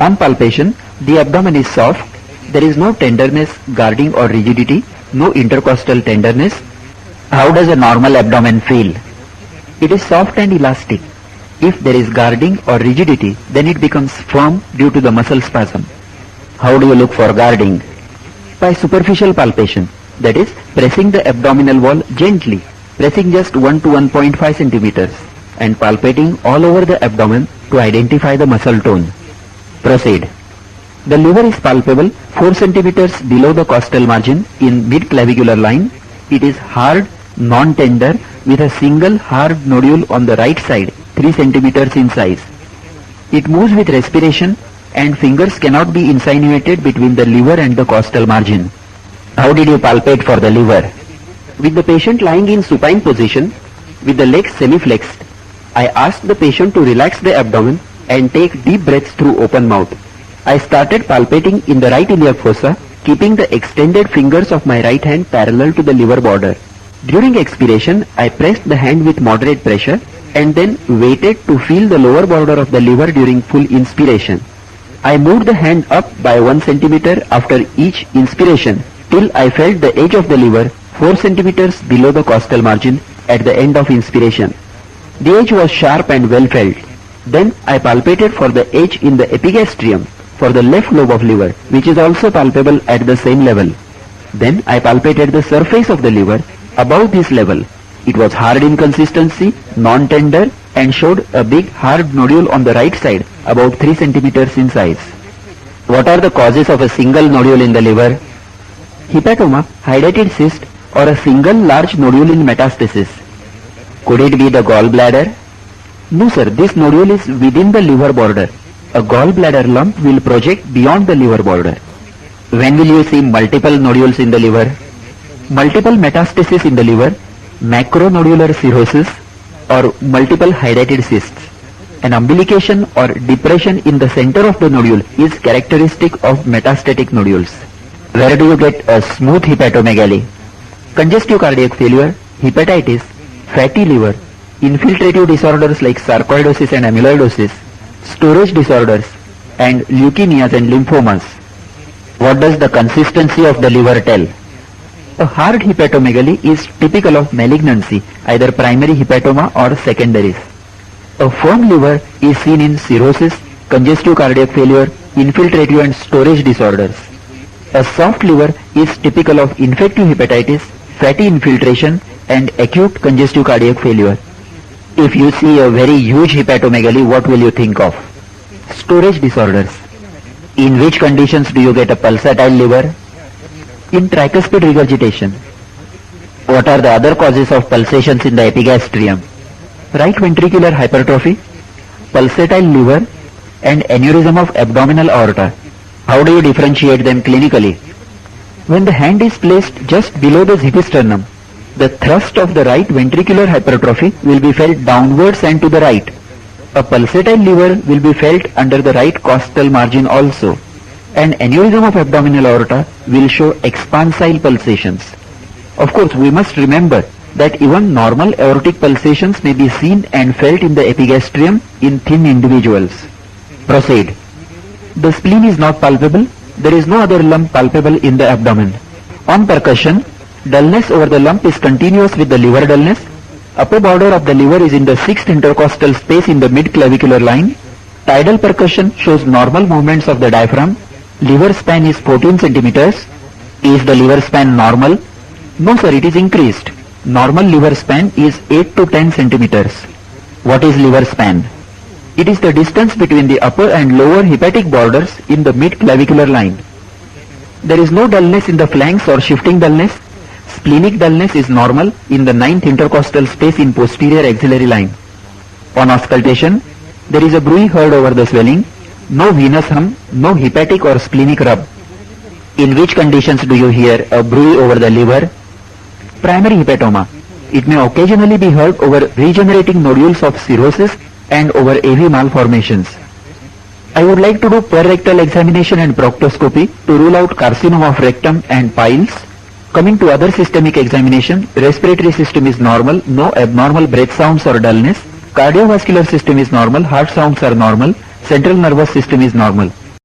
On palpation, the abdomen is soft. There is no tenderness, guarding or rigidity, no intercostal tenderness. How does a normal abdomen feel? It is soft and elastic. If there is guarding or rigidity, then it becomes firm due to the muscle spasm. How do you look for guarding? By superficial palpation, that is, pressing the abdominal wall gently, pressing just 1 to 1.5 centimeters and palpating all over the abdomen to identify the muscle tone. Proceed. The liver is palpable 4 centimeters below the costal margin in mid-clavicular line. It is hard, non-tender, with a single hard nodule on the right side, 3 centimeters in size. It moves with respiration and fingers cannot be insinuated between the liver and the costal margin. How did you palpate for the liver? With the patient lying in supine position, with the legs semi-flexed, I asked the patient to relax the abdomen and take deep breaths through open mouth. I started palpating in the right iliac fossa, keeping the extended fingers of my right hand parallel to the liver border. During expiration, I pressed the hand with moderate pressure and then waited to feel the lower border of the liver during full inspiration. I moved the hand up by 1 centimeter after each inspiration till I felt the edge of the liver 4 centimeters below the costal margin at the end of inspiration. The edge was sharp and well felt. Then I palpated for the edge in the epigastrium for the left lobe of liver, which is also palpable at the same level. Then I palpated the surface of the liver above this level. It was hard in consistency, non-tender, and showed a big hard nodule on the right side, about 3 centimeters in size. What are the causes of a single nodule in the liver? Hepatoma, hydatid cyst, or a single large nodule in metastasis. Could it be the gallbladder? No sir, this nodule is within the liver border. A gallbladder lump will project beyond the liver border. When will you see multiple nodules in the liver? Multiple metastasis in the liver, macronodular cirrhosis, or multiple hydatid cysts. An umbilication or depression in the center of the nodule is characteristic of metastatic nodules. Where do you get a smooth hepatomegaly? Congestive cardiac failure, hepatitis, fatty liver, infiltrative disorders like sarcoidosis and amyloidosis, storage disorders, and leukemias and lymphomas. What does the consistency of the liver tell? A hard hepatomegaly is typical of malignancy, either primary hepatoma or secondaries. A firm liver is seen in cirrhosis, congestive cardiac failure, infiltrative and storage disorders. A soft liver is typical of infective hepatitis, fatty infiltration, and acute congestive cardiac failure. If you see a very huge hepatomegaly, what will you think of? Storage disorders. In which conditions do you get a pulsatile liver? In tricuspid regurgitation. What are the other causes of pulsations in the epigastrium? Right ventricular hypertrophy, pulsatile liver, and aneurysm of abdominal aorta. How do you differentiate them clinically? When the hand is placed just below the xiphisternum, the thrust of the right ventricular hypertrophy will be felt downwards and to the right. A pulsatile liver will be felt under the right costal margin also. An aneurysm of abdominal aorta will show expansile pulsations. Of course, we must remember that even normal aortic pulsations may be seen and felt in the epigastrium in thin individuals. Proceed. The spleen is not palpable. There is no other lump palpable in the abdomen. On percussion, dullness over the lump is continuous with the liver dullness. Upper border of the liver is in the 6th intercostal space in the mid-clavicular line. Tidal percussion shows normal movements of the diaphragm. Liver span is 14 centimeters. Is the liver span normal? No sir, it is increased. Normal liver span is 8 to 10 centimeters. What is liver span? It is the distance between the upper and lower hepatic borders in the mid-clavicular line. There is no dullness in the flanks or shifting dullness. Splenic dullness is normal in the 9th intercostal space in posterior axillary line. On auscultation, there is a bruit heard over the swelling. No venous hum, no hepatic or splenic rub. In which conditions do you hear a bruit over the liver? Primary hepatoma. It may occasionally be heard over regenerating nodules of cirrhosis and over AV malformations. I would like to do per-rectal examination and proctoscopy to rule out carcinoma of rectum and piles. Coming to other systemic examination, respiratory system is normal, no abnormal breath sounds or dullness. Cardiovascular system is normal, heart sounds are normal, central nervous system is normal.